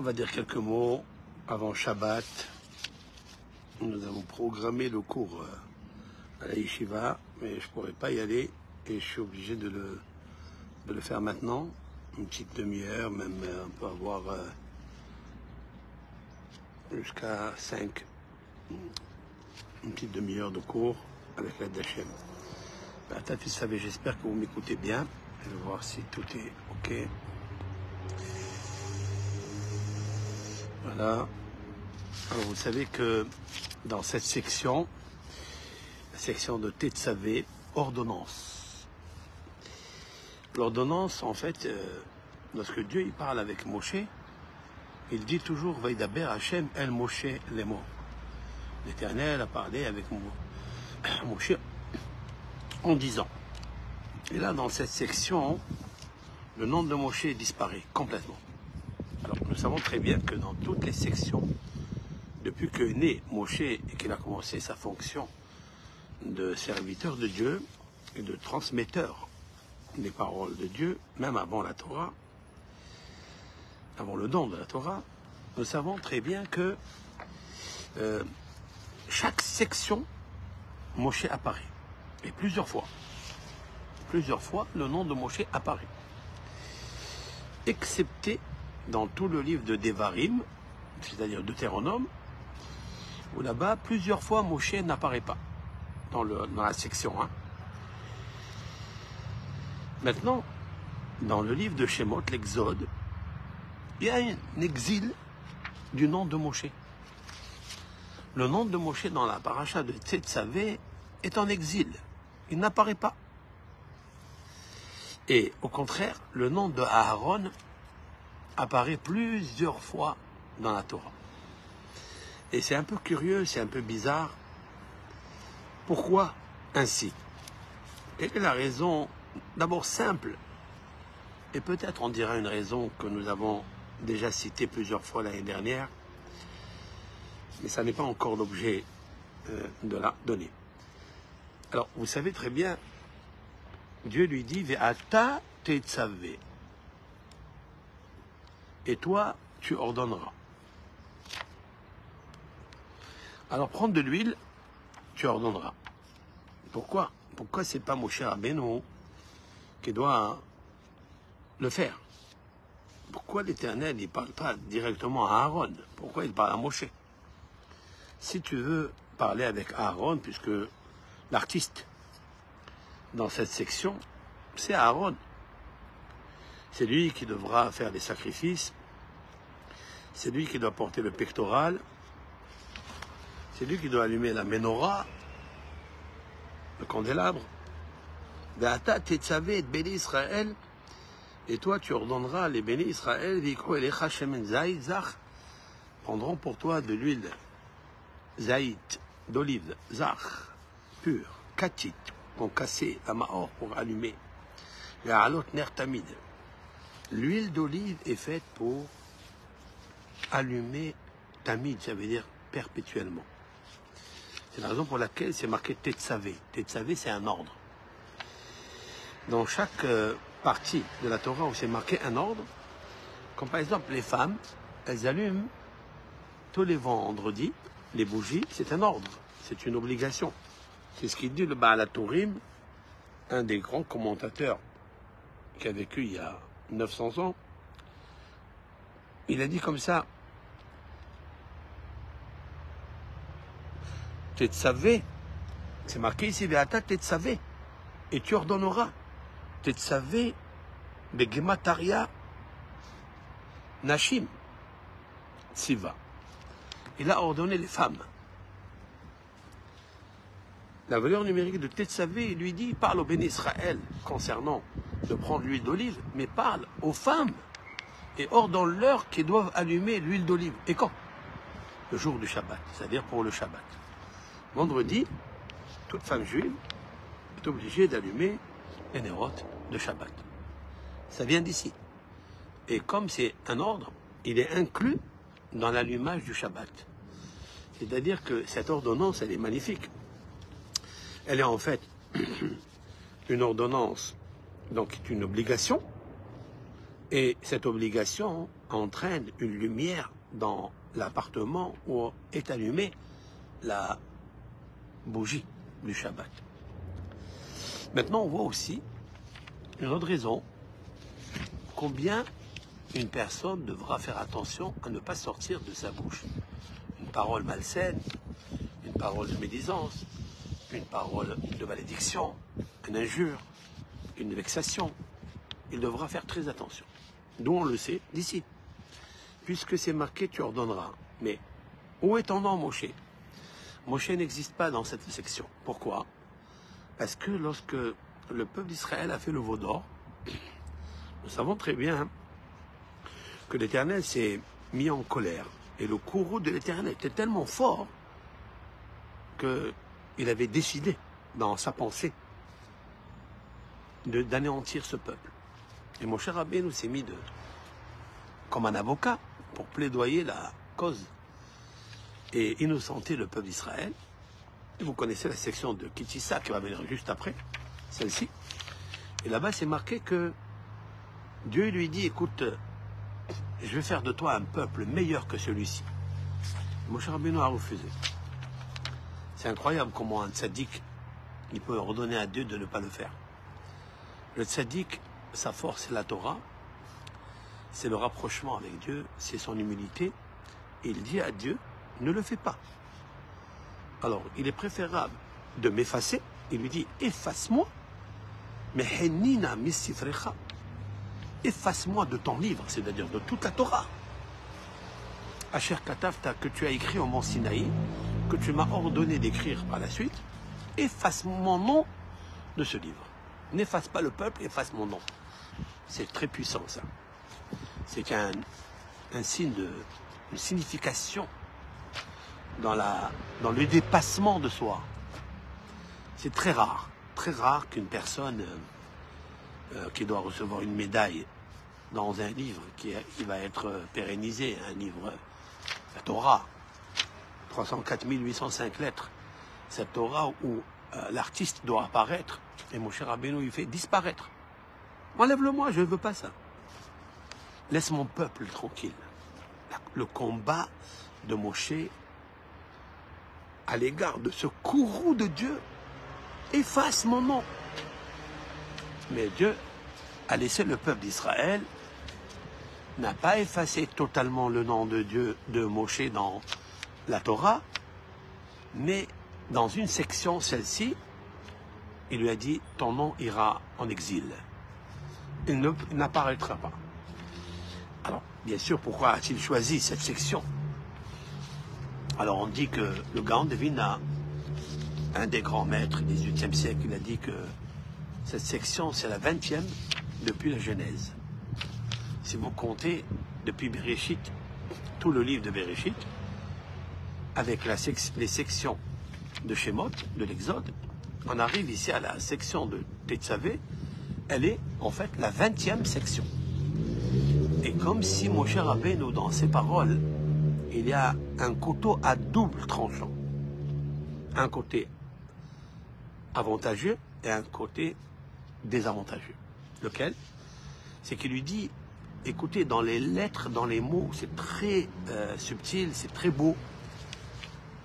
On va dire quelques mots avant Shabbat. Nous avons programmé le cours à la Yeshiva, mais je ne pourrais pas y aller et je suis obligé de le faire maintenant. Une petite demi-heure, même on peut avoir jusqu'à 5, une petite demi-heure de cours avec l'aide d'Hachem. Vous savez, j'espère que vous m'écoutez bien. Je vais voir si tout est OK. Voilà. Alors vous savez que dans cette section, la section de Tetzavé, ordonnance. L'ordonnance, en fait, lorsque Dieu il parle avec Moshe, il dit toujours Vaidaber Hashem El Moshe Lemo. L'Éternel a parlé avec Moshe en disant. Et là, dans cette section, le nom de Moshe disparaît complètement. Alors, nous savons très bien que dans toutes les sections, depuis que né Moshe et qu'il a commencé sa fonction de serviteur de Dieu et de transmetteur des paroles de Dieu, même avant la Torah, avant le don de la Torah, nous savons très bien que chaque section, Moshe apparaît. Et plusieurs fois, le nom de Moshe apparaît. Excepté dans tout le livre de Devarim, c'est-à-dire Deutéronome, où là-bas, plusieurs fois, Moshe n'apparaît pas dans la section 1. Maintenant, dans le livre de Shemot, l'Exode, il y a un exil du nom de Moshe. Le nom de Moshe dans la paracha de Tetzavé est en exil. Il n'apparaît pas. Et au contraire, le nom de Aaron apparaît plusieurs fois dans la Torah. Et c'est un peu curieux, c'est un peu bizarre. Pourquoi ainsi? Quelle est la raison? D'abord simple, et peut-être on dira une raison que nous avons déjà citée plusieurs fois l'année dernière, mais ça n'est pas encore l'objet de la donnée. Alors, vous savez très bien, Dieu lui dit « Ve'ata tetzavé » et toi, tu ordonneras. Alors, prendre de l'huile, tu ordonneras. Pourquoi? Pourquoi c'est pas Moshe Rabbeinu qui doit le faire? Pourquoi l'Éternel ne parle pas directement à Aaron? Pourquoi il parle à Moshe? Si tu veux parler avec Aaron, puisque l'artiste dans cette section, c'est Aaron. C'est lui qui devra faire les sacrifices, c'est lui qui doit porter le pectoral, c'est lui qui doit allumer la menorah, le candélabre. Ve'ata tetzavé et béni Israël, et toi tu ordonneras les bénis Israël, v'ikro elecha shemen zaït zach, prendront pour toi de l'huile zaït, d'olive, zach, pure, katit, pour casser la maor, pour allumer. Ve'alot ner tamid. L'huile d'olive est faite pour allumer tamid, ça veut dire perpétuellement. C'est la raison pour laquelle c'est marqué Tetzavé. Tetzavé, c'est un ordre. Dans chaque partie de la Torah où c'est marqué un ordre, comme par exemple les femmes, elles allument tous les vendredis les bougies, c'est un ordre, c'est une obligation. C'est ce qu'il dit le Baal HaTurim, un des grands commentateurs qui a vécu il y a 900 ans. Il a dit comme ça, Tetzavé, c'est marqué ici, Ve'ata tetzavé, et tu ordonneras. Tetzavé, Begemataria, Nashim, Siva. Il a ordonné les femmes. La valeur numérique de Tetzavé, il lui dit, parle au béni Israël concernant de prendre l'huile d'olive, mais parle aux femmes et ordonne-leur qu'ils doivent allumer l'huile d'olive. Et quand? Le jour du Shabbat, c'est-à-dire pour le Shabbat. Vendredi, toute femme juive est obligée d'allumer les nérotes de Shabbat. Ça vient d'ici. Et comme c'est un ordre, il est inclus dans l'allumage du Shabbat. C'est-à-dire que cette ordonnance, elle est magnifique. Elle est en fait une ordonnance, donc une obligation, Et cette obligation entraîne une lumière dans l'appartement où est allumée la bougie du Shabbat. Maintenant, on voit aussi une autre raison, combien une personne devra faire attention à ne pas sortir de sa bouche une parole malsaine, une parole de médisance, une parole de malédiction, une injure, une vexation. Il devra faire très attention. D'où on le sait d'ici. Puisque c'est marqué, tu ordonneras. Mais où est ton nom, Moshe? Moshe n'existe pas dans cette section. Pourquoi? Parce que lorsque le peuple d'Israël a fait le veau d'or, nous savons très bien que l'Éternel s'est mis en colère. Et le courroux de l'Éternel était tellement fort qu'il avait décidé, dans sa pensée, d'anéantir ce peuple. Et mon cher Abbé nous s'est mis comme un avocat pour plaidoyer la cause et innocenter le peuple d'Israël. Et vous connaissez la section de Kitissa qui va venir juste après, celle-ci. Et là-bas, c'est marqué que Dieu lui dit, écoute, je vais faire de toi un peuple meilleur que celui-ci. Moshe Rabbeinu a refusé. C'est incroyable comment un tzaddik, il peut ordonner à Dieu de ne pas le faire. Le tzaddik, sa force, c'est la Torah, c'est le rapprochement avec Dieu, c'est son humilité. Et il dit à Dieu, ne le fais pas. Alors, il est préférable de m'effacer. Il lui dit, efface-moi, mais henina misifrecha. Efface-moi de ton livre, c'est-à-dire de toute la Torah. Asher Katavta, que tu as écrit au mont Sinaï, que tu m'as ordonné d'écrire par la suite, efface mon nom de ce livre. N'efface pas le peuple, efface mon nom. C'est très puissant, ça. C'est un signe une signification dans le dépassement de soi. C'est très rare qu'une personne qui doit recevoir une médaille dans un livre qui va être pérennisé, un livre, la Torah, 304 805 lettres, cette Torah où l'artiste doit apparaître, et mon cher Rabbeinu, il fait disparaître. Enlève-le-moi, je ne veux pas ça. Laisse mon peuple tranquille. Le combat de Moshe à l'égard de ce courroux de Dieu, efface mon nom. Mais Dieu a laissé le peuple d'Israël, n'a pas effacé totalement le nom de Dieu, de Moshe dans la Torah, mais dans une section, celle-ci, il lui a dit, ton nom ira en exil. Il n'apparaîtra pas. Alors, bien sûr, pourquoi a-t-il choisi cette section? Alors, on dit que le Gaon de Vilna, un des grands maîtres du XVIIIe siècle, il a dit que cette section, c'est la 20e depuis la Genèse. Si vous comptez depuis Bereshit, tout le livre de Bereshit, avec les sections de Shemot, de l'Exode, on arrive ici à la section de Tetzavé, elle est en fait la 20e section. Et comme si Moshe Rabbeinu, dans ses paroles, il y a un couteau à double tranchant. Un côté avantageux et un côté désavantageux. Lequel? C'est qu'il lui dit, écoutez, dans les lettres, dans les mots, c'est très subtil, c'est très beau.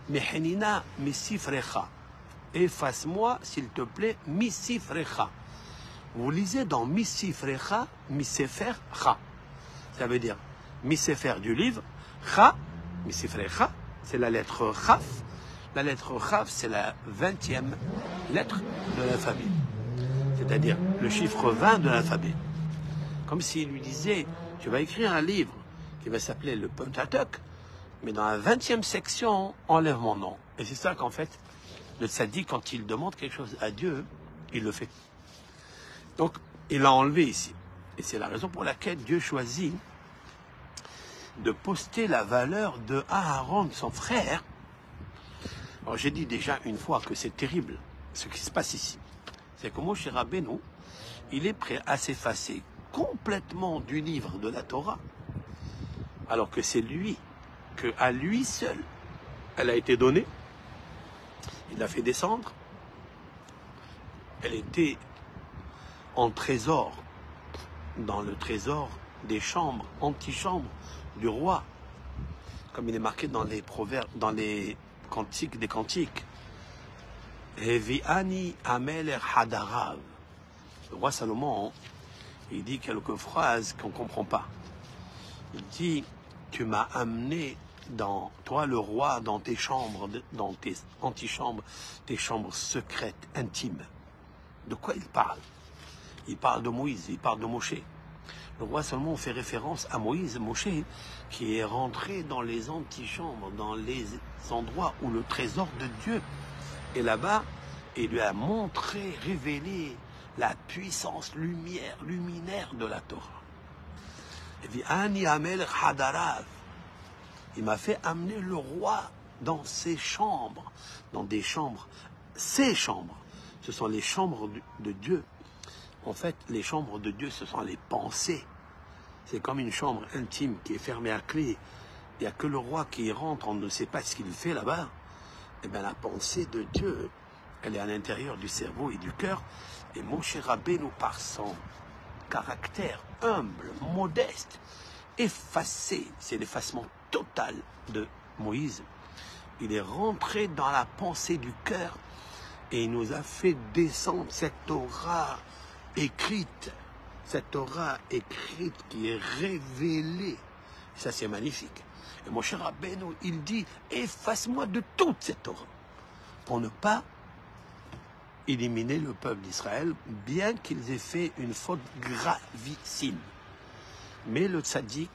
Mehenina misifrecha. Efface-moi, s'il te plaît, misifrecha. Vous lisez dans misifrecha, misefercha. Ça veut dire misefer du livre, cha, misifrecha, c'est la lettre chaf. La lettre chaf, c'est la 20e lettre de l'alphabet. C'est-à-dire le chiffre 20 de l'alphabet. Comme s'il lui disait, tu vas écrire un livre qui va s'appeler le Pentateuch, mais dans la 20e section, enlève mon nom. Et c'est ça qu'en fait, le tzaddik, quand il demande quelque chose à Dieu, il le fait. Donc, il l'a enlevé ici. Et c'est la raison pour laquelle Dieu choisit de poster la valeur de Aaron, son frère. Alors, j'ai dit déjà une fois que c'est terrible, ce qui se passe ici. C'est que Moshe Rabbeinu, il est prêt à s'effacer complètement du livre de la Torah, alors que c'est lui, que à lui seul, elle a été donnée. Il l'a fait descendre. Elle était en trésor, dans le trésor des chambres, antichambres du roi, comme il est marqué dans les proverbes, dans les cantiques des cantiques. Heviani Amelech Hadarav. Le roi Salomon, il dit quelques phrases qu'on ne comprend pas. Il dit, tu m'as amené dans, toi le roi, dans tes chambres, dans tes antichambres, tes chambres secrètes, intimes. De quoi il parle? Il parle de Moïse, il parle de Moshe. Le roi Salomon fait référence à Moïse, Moshe, qui est rentré dans les antichambres, dans les endroits où le trésor de Dieu est là-bas, et lui a montré, révélé la puissance luminaire de la Torah. Il m'a fait amener le roi dans ses chambres, dans des chambres, ses chambres. Ce sont les chambres de Dieu. En fait, les chambres de Dieu, ce sont les pensées. C'est comme une chambre intime qui est fermée à clé. Il n'y a que le roi qui y rentre, on ne sait pas ce qu'il fait là-bas. Eh bien, la pensée de Dieu, elle est à l'intérieur du cerveau et du cœur. Et Moshe Rabbeinu, par son caractère humble, modeste, effacé, c'est l'effacement total de Moïse. Il est rentré dans la pensée du cœur et il nous a fait descendre cette Torah écrite, qui est révélée. Ça, c'est magnifique. Et mon cher Rabbeinu, il dit, efface-moi de toute cette Torah, pour ne pas éliminer le peuple d'Israël, bien qu'ils aient fait une faute gravissime. Mais le tzaddik,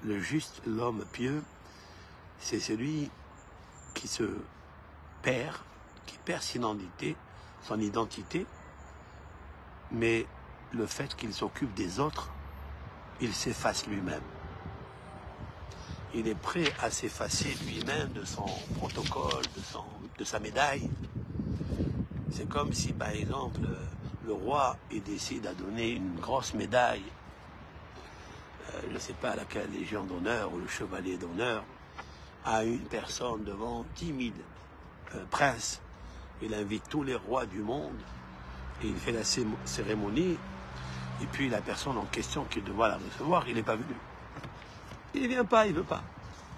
le juste, l'homme pieux, c'est celui qui se perd, qui perd son identité, mais le fait qu'il s'occupe des autres, il s'efface lui-même. Il est prêt à s'effacer lui-même de son protocole, de sa médaille. C'est comme si, par exemple, le roi il décide à donner une grosse médaille, je ne sais pas à laquelle Légion d'honneur ou le chevalier d'honneur, à une personne devant 10 000 princes. Il invite tous les rois du monde et il fait la cérémonie. Et puis la personne en question qui doit la recevoir, il n'est pas venu. Il ne vient pas, il ne veut pas.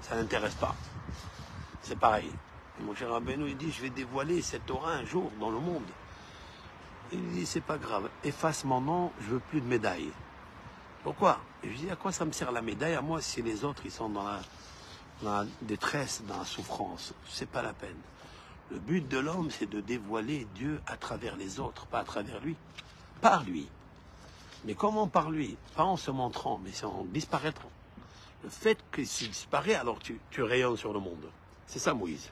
Ça ne l'intéresse pas. C'est pareil. Et mon cher Rabbeinu, il dit, je vais dévoiler cette Torah un jour dans le monde. Il dit, c'est pas grave, efface mon nom, je veux plus de médailles. Pourquoi? Et je dis, à quoi ça me sert la médaille à moi si les autres ils sont dans la détresse, dans la souffrance? C'est pas la peine. Le but de l'homme, c'est de dévoiler Dieu à travers les autres, pas à travers lui. Par lui. Mais comment par lui? Pas en se montrant, mais c'est en disparaîtrant. Le fait que s'il disparaît, alors tu rayonnes sur le monde. C'est ça Moïse.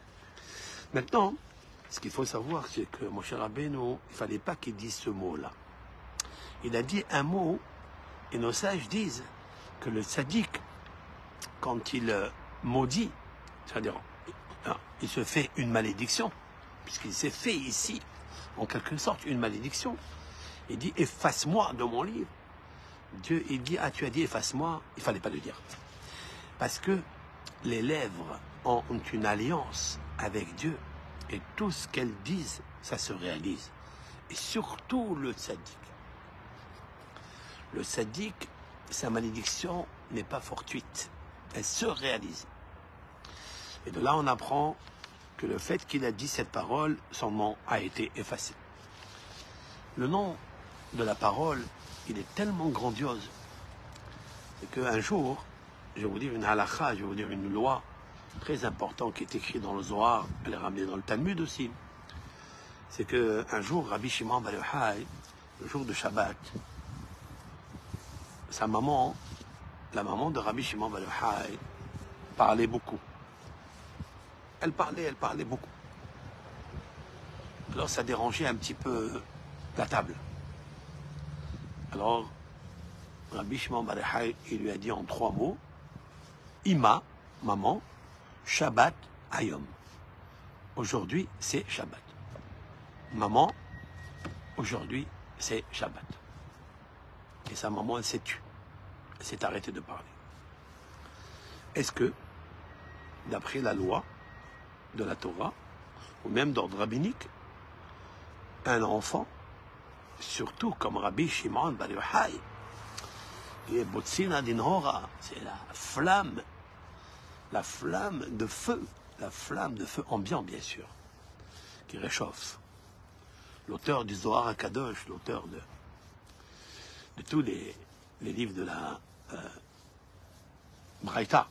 Maintenant, ce qu'il faut savoir, c'est que mon cher Rabbeinu, il ne fallait pas qu'il dise ce mot-là. Il a dit un mot, et nos sages disent que le tzaddik, quand il maudit, c'est-à-dire, il se fait une malédiction, puisqu'il s'est fait ici, en quelque sorte, une malédiction. Il dit, efface-moi de mon livre. Dieu, il dit, ah, tu as dit, efface-moi, il ne fallait pas le dire. Parce que les lèvres ont une alliance avec Dieu, et tout ce qu'elles disent, ça se réalise. Et surtout le tzaddik. Le tzaddik, sa malédiction n'est pas fortuite, elle se réalise. Et de là, on apprend que le fait qu'il a dit cette parole, son nom a été effacé. Le nom de la parole, il est tellement grandiose qu'un jour, je vais vous dire une halakha, je vais vous dire une loi très importante qui est écrite dans le Zohar, elle est ramenée dans le Talmud aussi. C'est qu'un jour, Rabbi Shimon bar Yochai, le jour de Shabbat, sa maman, la maman de Rabbi Shimon bar Yochai, parlait beaucoup. Elle parlait beaucoup. Alors ça dérangeait un petit peu la table. Alors, Rabbi Shimon bar Yochai, il lui a dit en 3 mots, Ima, maman, Shabbat, Hayom. Aujourd'hui, c'est Shabbat. Maman, aujourd'hui, c'est Shabbat. Et sa maman, elle s'est tue. Elle s'est arrêtée de parler. Est-ce que, d'après la loi de la Torah, ou même d'ordre rabbinique, un enfant, surtout comme Rabbi Shimon bar Yochai, Et Botsina Dinhora, c'est la flamme de feu ambiant, bien sûr, qui réchauffe. L'auteur du Zohar HaKadosh, l'auteur de tous les livres de la Braïta.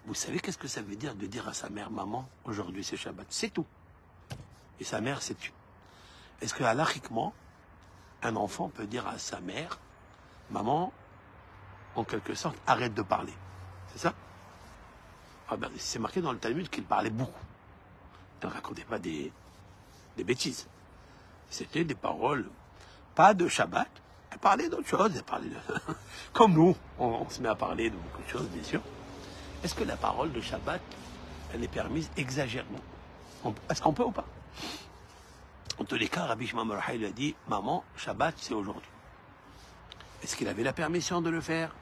Vous savez qu'est-ce que ça veut dire de dire à sa mère, maman, aujourd'hui c'est Shabbat, c'est tout. Et sa mère s'est tue. Est-ce que, halachiquement, un enfant peut dire à sa mère, maman, en quelque sorte, arrête de parler? C'est ça? Ah ben, c'est marqué dans le Talmud qu'il parlait beaucoup. Il ne racontait pas des bêtises. C'était des paroles, pas de Shabbat. Elle parlait d'autre chose. Elle parlait de... Comme nous, on se met à parler de beaucoup de choses, bien sûr. Est-ce que la parole de Shabbat, elle est permise exagérément? Est-ce qu'on peut ou pas? En tous les cas, Rabbi Shimon bar Yochai lui a dit, maman, Shabbat, c'est aujourd'hui. Est-ce qu'il avait la permission de le faire?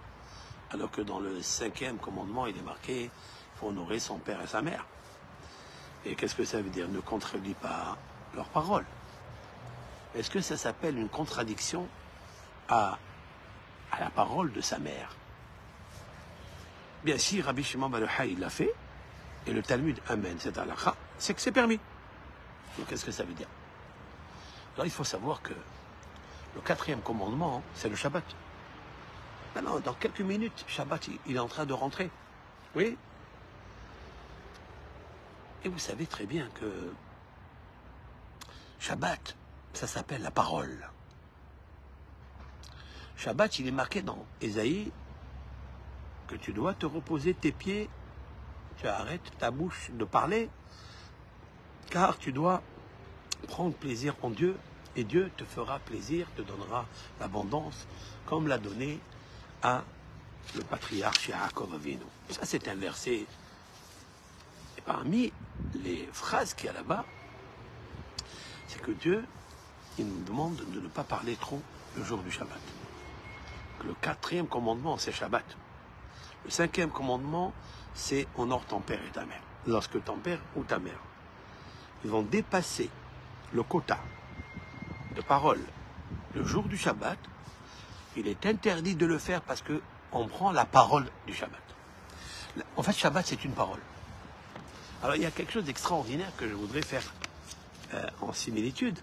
Alors que dans le 5e commandement, il est marqué, il faut honorer son père et sa mère. Et qu'est-ce que ça veut dire? Ne contredis pas leurs paroles. Est-ce que ça s'appelle une contradiction à la parole de sa mère? Bien, si Rabbi Shimon bar Yochai l'a fait, et le Talmud amène cette halakha, c'est que c'est permis. Donc qu'est-ce que ça veut dire? Alors il faut savoir que le 4e commandement, c'est le Shabbat. Maintenant, dans quelques minutes, Shabbat, il est en train de rentrer. Oui. Et vous savez très bien que Shabbat, ça s'appelle la parole. Shabbat, il est marqué dans Ésaïe que tu dois te reposer tes pieds, tu arrêtes ta bouche de parler, car tu dois prendre plaisir en Dieu, et Dieu te fera plaisir, te donnera l'abondance, comme l'a donné à le patriarche Yaakov Avinu. Ça, c'est un verset. Et parmi les phrases qu'il y a là-bas, c'est que Dieu, il nous demande de ne pas parler trop le jour du Shabbat. Que le 4e commandement, c'est Shabbat. Le 5e commandement, c'est honore ton père et ta mère. Lorsque ton père ou ta mère, ils vont dépasser le quota de parole le jour du Shabbat, il est interdit de le faire parce qu'on prend la parole du Shabbat. En fait, Shabbat, c'est une parole. Alors, il y a quelque chose d'extraordinaire que je voudrais faire en similitude.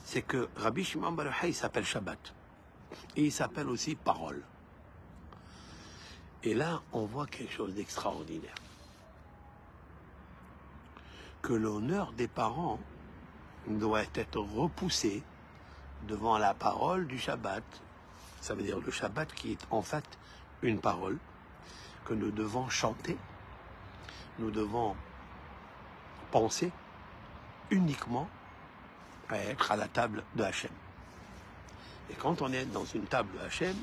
C'est que Rabbi Shimon bar Yochai s'appelle Shabbat. Et il s'appelle aussi parole. Et là, on voit quelque chose d'extraordinaire. Que l'honneur des parents doit être repoussé devant la parole du Shabbat. Ça veut dire le Shabbat qui est en fait une parole que nous devons chanter, nous devons penser uniquement à être à la table de Hachem. Et quand on est dans une table de Hachem,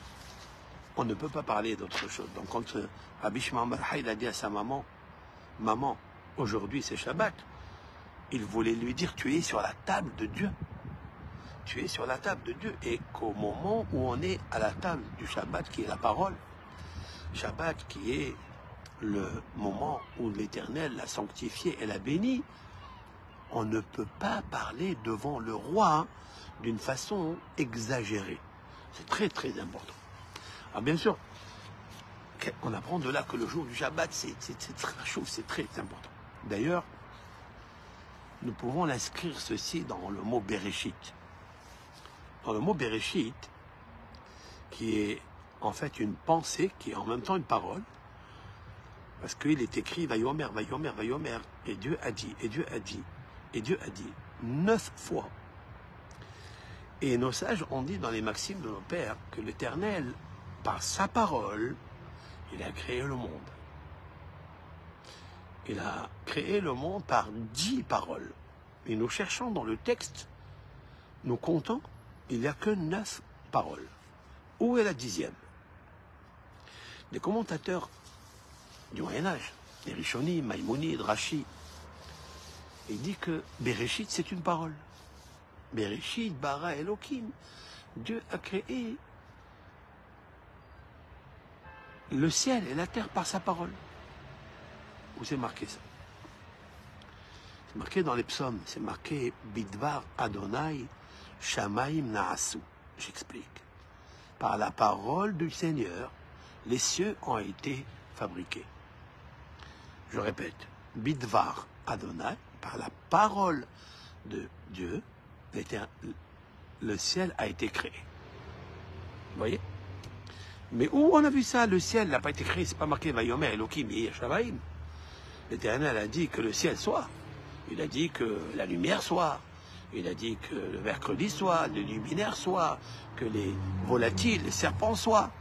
on ne peut pas parler d'autre chose. Donc quand Rabbi Shimon bar Yochai a dit à sa maman, maman, aujourd'hui c'est Shabbat, il voulait lui dire, tu es sur la table de Dieu. Tu es sur la table de Dieu. Et qu'au moment où on est à la table du Shabbat, qui est la parole, Shabbat qui est le moment où l'Éternel l'a sanctifié et l'a béni, on ne peut pas parler devant le roi d'une façon exagérée. C'est très très important. Alors bien sûr, on apprend de là que le jour du Shabbat, c'est très chaud, c'est très important. D'ailleurs, nous pouvons l'inscrire ceci dans le mot Bereshit. Dans le mot Bereshit, qui est en fait une pensée, qui est en même temps une parole, parce qu'il est écrit Vayomer, Vayomer, Vayomer, et Dieu a dit, et Dieu a dit, et Dieu a dit, 9 fois. Et nos sages ont dit dans les maximes de nos pères que l'Éternel, par sa parole, il a créé le monde. Il a créé le monde par 10 paroles. Et nous cherchons dans le texte, nous comptons, il n'y a que 9 paroles. Où est la 10e? Les commentateurs du Moyen-Âge, les Rishonim, Maïmonide, Rashi, il dit que Bereshit, c'est une parole. Bereshit, bara Elohim. Dieu a créé le ciel et la terre par sa parole. Où c'est marqué ça? C'est marqué dans les psaumes, c'est marqué Bidvar Adonai Shamaim Naasu. J'explique. par la parole du Seigneur, les cieux ont été fabriqués. Je répète, Bidvar Adonai, par la parole de Dieu, le ciel a été créé. Vous voyez? Mais où on a vu ça? Le ciel n'a pas été créé, c'est pas marqué Vayomer Elohim Yeshavaim. L'Éternel a dit que le ciel soit. Il a dit que la lumière soit. Il a dit que le mercredi soit, le luminaire soit, que les volatiles, les serpents soient.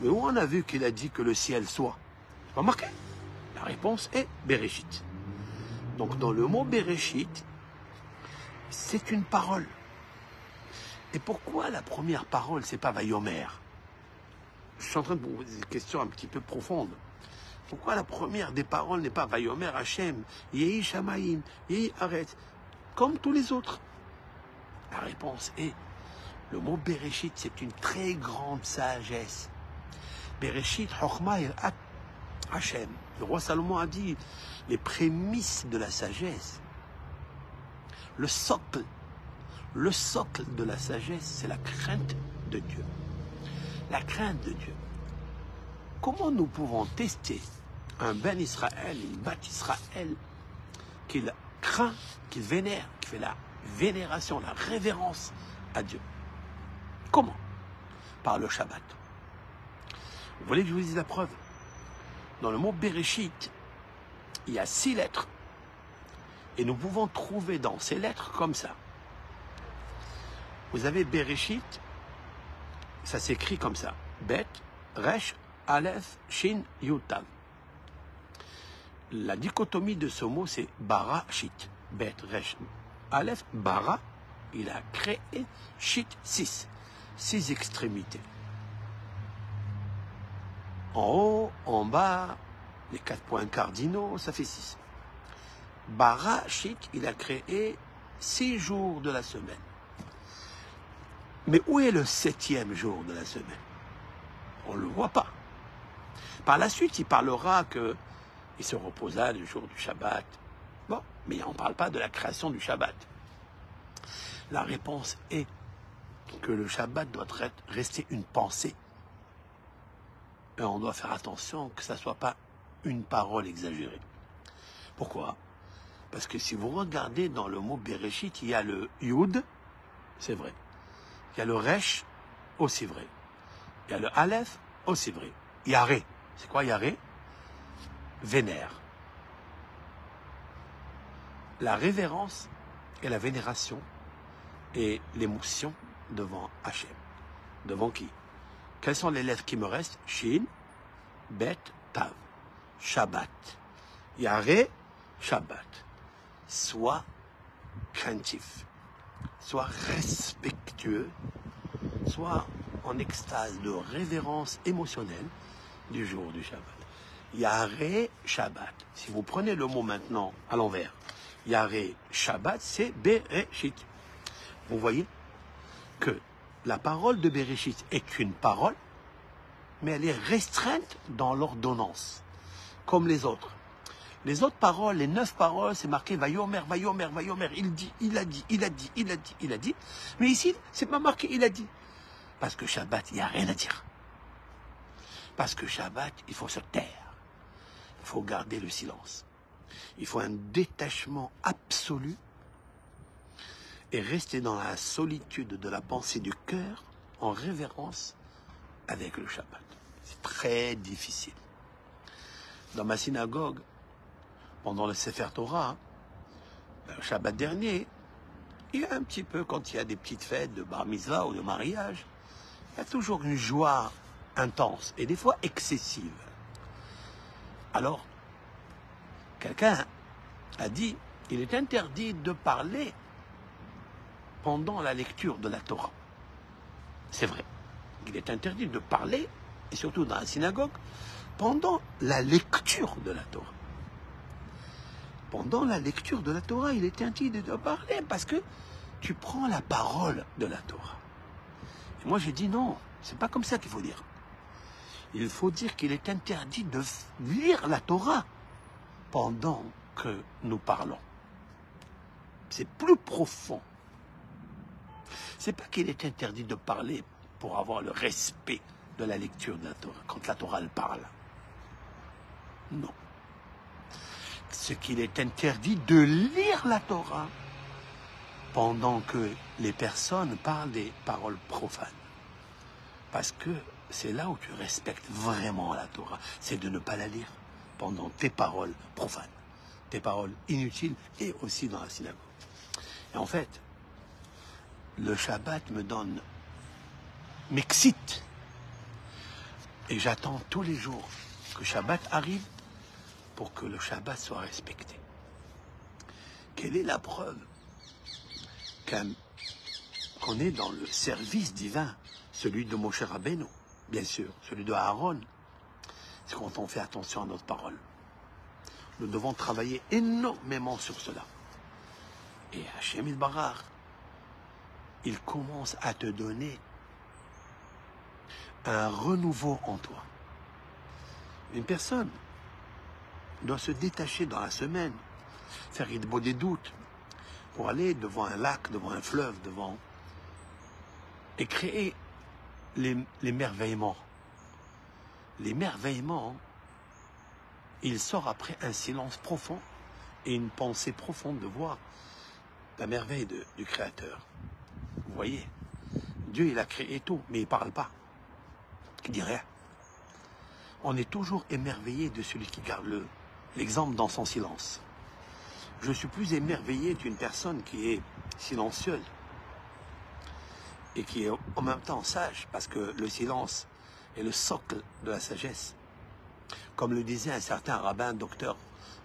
Mais où on a vu qu'il a dit que le ciel soit? C'est pas marqué. La réponse est Bereshit. Donc dans le mot Bereshit, c'est une parole. Et pourquoi la première parole, c'est pas Vayomer? Je suis en train de vous poser des questions un petit peu profondes. Pourquoi la première des paroles n'est pas Vayomer Hashem, Yehi Shamaim, Yehi Aretz, comme tous les autres? La réponse est, le mot Bereshit, c'est une très grande sagesse. Bereshit, Chochma et Hashem. Le roi Salomon a dit, les prémices de la sagesse, le socle de la sagesse, c'est la crainte de Dieu. La crainte de Dieu. Comment nous pouvons tester un Ben Israël, une Bat Israël, qu'il craint, qu'il vénère, qui fait la vénération, la révérence à Dieu? Comment? Par le Shabbat. Vous voulez que je vous dise la preuve? Dans le mot Bereshit, il y a 6 lettres. Et nous pouvons trouver dans ces lettres comme ça. Vous avez Bereshit, ça s'écrit comme ça. Bet, Resh, Aleph, Shin, Yutam. La dichotomie de ce mot, c'est Bara, Shit. Bet, Resh, Aleph, Bara, il a créé Shit 6. 6 extrémités. En haut, en bas, les 4 points cardinaux, ça fait 6. Bara, Shit, il a créé 6 jours de la semaine. Mais où est le 7e jour de la semaine? On ne le voit pas. Par la suite, il parlera qu'il se reposa le jour du Shabbat. Bon, mais on ne parle pas de la création du Shabbat. La réponse est que le Shabbat doit rester une pensée. Et on doit faire attention que ça ne soit pas une parole exagérée. Pourquoi? Parce que si vous regardez dans le mot Bereshit, il y a le Yud, c'est vrai. Il y a le Resh, aussi vrai. Il y a le Aleph, aussi vrai. Yaré. C'est quoi Yaré? Vénère. La révérence et la vénération et l'émotion devant Hachem. Devant qui? Quelles sont les lettres qui me restent? Shin, Bet, Tav. Shabbat. Yaré, Shabbat. Sois craintif. Sois respectueux. Sois en extase de révérence émotionnelle du jour du Shabbat. Yaré Shabbat. Si vous prenez le mot maintenant à l'envers, Yaré Shabbat, c'est Bereshit. Vous voyez que la parole de Bereshit est une parole, mais elle est restreinte dans l'ordonnance, comme les autres. Les autres paroles, les 9 paroles, c'est marqué Vayomer, Vayomer, Vayomer. Il dit, il a dit, il a dit, il a dit, il a dit. Mais ici, c'est pas marqué il a dit. Parce que Shabbat, il n'y a rien à dire. Parce que Shabbat, il faut se taire. Il faut garder le silence. Il faut un détachement absolu et rester dans la solitude de la pensée du cœur en révérence avec le Shabbat. C'est très difficile. Dans ma synagogue, pendant le Sefer Torah, le Shabbat dernier, il y a un petit peu, quand il y a des petites fêtes de bar mitzvah ou de mariage, il y a toujours une joie intense et des fois excessive. Alors, quelqu'un a dit, il est interdit de parler pendant la lecture de la Torah. C'est vrai. Il est interdit de parler, et surtout dans la synagogue, pendant la lecture de la Torah. Pendant la lecture de la Torah, il est interdit de parler parce que tu prends la parole de la Torah. Et moi, j'ai dit non, c'est pas comme ça qu'il faut dire. Il faut dire qu'il est interdit de lire la Torah pendant que nous parlons. C'est plus profond. C'est pas qu'il est interdit de parler pour avoir le respect de la lecture de la Torah, quand la Torah elle parle. Non. Ce qu'il est interdit de lire la Torah pendant que les personnes parlent des paroles profanes. Parce que c'est là où tu respectes vraiment la Torah, c'est de ne pas la lire pendant tes paroles profanes, tes paroles inutiles et aussi dans la synagogue. Et en fait, le Shabbat m'excite. Et j'attends tous les jours que Shabbat arrive pour que le Shabbat soit respecté. Quelle est la preuve qu'on est dans le service divin, celui de Moshe Rabbeinu, bien sûr, celui de Aaron? C'est quand on fait attention à notre parole. Nous devons travailler énormément sur cela. Et Hachem Yitbarach, il commence à te donner un renouveau en toi. Une personne doit se détacher dans la semaine, faire idbo des doutes, pour aller devant un lac, devant un fleuve, et créer l'émerveillement. L'émerveillement, il sort après un silence profond et une pensée profonde de voir la merveille du Créateur. Vous voyez, Dieu, il a créé tout, mais il ne parle pas. Il dit rien. On est toujours émerveillé de celui qui garde l'exemple dans son silence. Je suis plus émerveillé d'une personne qui est silencieuse et qui est en même temps sage, parce que le silence est le socle de la sagesse. Comme le disait un certain rabbin docteur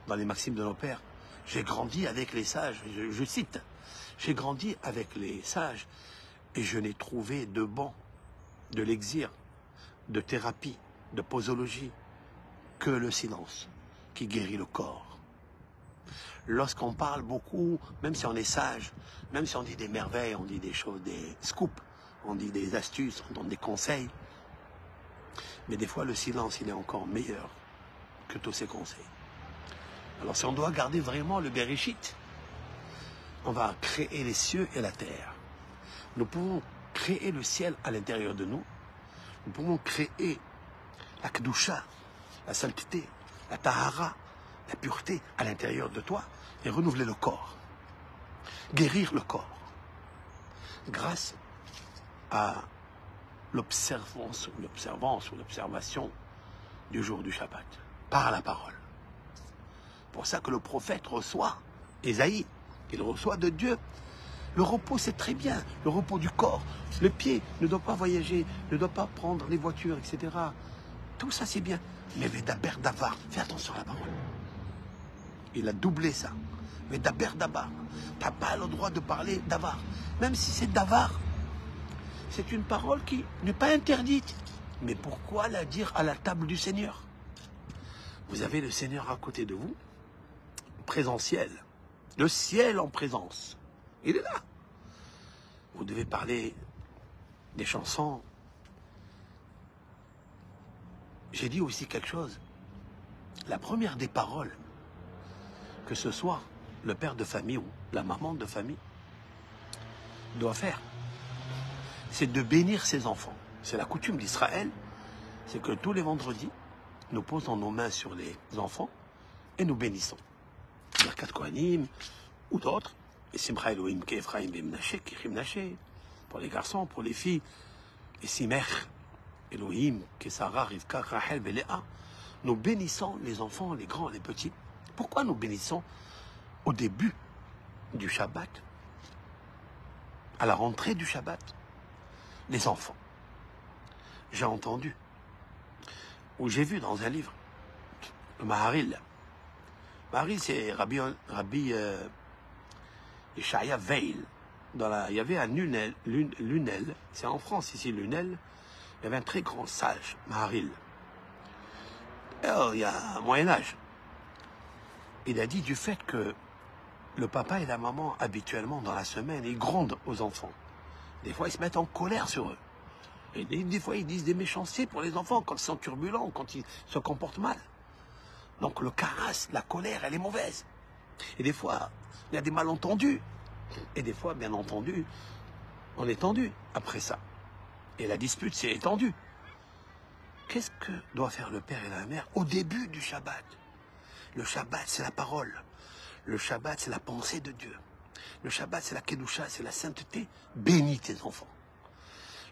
dans les Maximes de nos pères, j'ai grandi avec les sages, je cite, j'ai grandi avec les sages et je n'ai trouvé de bon, de l'exir, de thérapie, de posologie, que le silence qui guérit le corps. Lorsqu'on parle beaucoup, même si on est sage, même si on dit des merveilles, on dit des choses, des scoops, on dit des astuces, on donne des conseils, mais des fois le silence il est encore meilleur que tous ces conseils. Alors si on doit garder vraiment le Bereshit, on va créer les cieux et la terre. Nous pouvons créer le ciel à l'intérieur de nous. Nous pouvons créer la Kedusha, la sainteté, la Tahara, la pureté à l'intérieur de toi et renouveler le corps. Guérir le corps. Grâce à l'observation ou l'observation du jour du Shabbat, par la parole. Pour ça que le prophète reçoit, Ésaïe, il reçoit de Dieu. Le repos, c'est très bien, le repos du corps. Le pied ne doit pas voyager, ne doit pas prendre les voitures, etc. Tout ça, c'est bien. Mais Vedaber Davar, fais attention à la parole. Il a doublé ça. Vedaber Davar. Tu n'as pas le droit de parler Davar. Même si c'est Davar, c'est une parole qui n'est pas interdite. Mais pourquoi la dire à la table du Seigneur? Vous avez le Seigneur à côté de vous, présentiel. Le ciel en présence. Il est là. Vous devez parler des chansons. J'ai dit aussi quelque chose. La première des paroles, que ce soit le père de famille ou la maman de famille, doit faire, c'est de bénir ses enfants. C'est la coutume d'Israël, c'est que tous les vendredis, nous posons nos mains sur les enfants et nous bénissons. Birkat Kohanim ou d'autres. Et Simcha Elohim Kephraim Bemnaché, Kechimnaché, pour les garçons, pour les filles. Et Simech Elohim Kesara, Rivka, Rachel, Beléa. Nous bénissons les enfants, les grands, les petits. Pourquoi nous bénissons au début du Shabbat, à la rentrée du Shabbat, les enfants? J'ai entendu, ou j'ai vu dans un livre, le Maharil. Maharil, c'est Rabbi Yeshaya Veil. Il y avait un Lunel, c'est en France ici, Lunel. Il y avait un très grand sage, Maharil. Alors, il y a un Moyen-Âge. Il a dit du fait que le papa et la maman, habituellement, dans la semaine, ils grondent aux enfants. Des fois, ils se mettent en colère sur eux. Et des fois, ils disent des méchancetés pour les enfants quand ils sont turbulents, quand ils se comportent mal. Donc, le carasse, la colère, elle est mauvaise. Et des fois, il y a des malentendus. Et des fois, bien entendu, on est tendu après ça. Et la dispute s'est étendue. Qu'est-ce que doit faire le père et la mère au début du Shabbat? Le Shabbat, c'est la parole. Le Shabbat, c'est la pensée de Dieu. Le Shabbat, c'est la Kedusha, c'est la sainteté. Bénis tes enfants.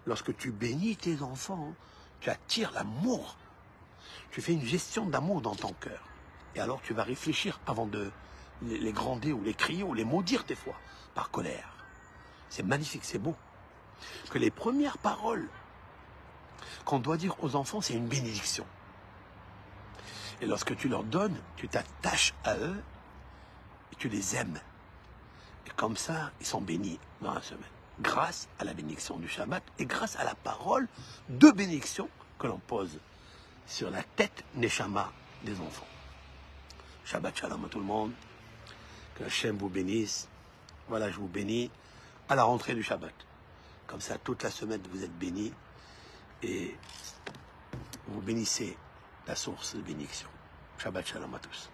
Lorsque tu bénis tes enfants, tu attires l'amour. Tu fais une gestion d'amour dans ton cœur. Et alors tu vas réfléchir avant de les gronder ou les crier ou les maudire des fois, par colère. C'est magnifique, c'est beau. Que les premières paroles qu'on doit dire aux enfants, c'est une bénédiction. Et lorsque tu leur donnes, tu t'attaches à eux et tu les aimes. Et comme ça, ils sont bénis dans la semaine. Grâce à la bénédiction du Shabbat et grâce à la parole de bénédiction que l'on pose sur la tête Neshama des enfants. Shabbat Shalom à tout le monde. Que Hachem vous bénisse. Voilà, je vous bénis à la rentrée du Shabbat. Comme ça, toute la semaine, vous êtes bénis. Et vous bénissez la source de bénédiction. Shabbat Shalom à tous.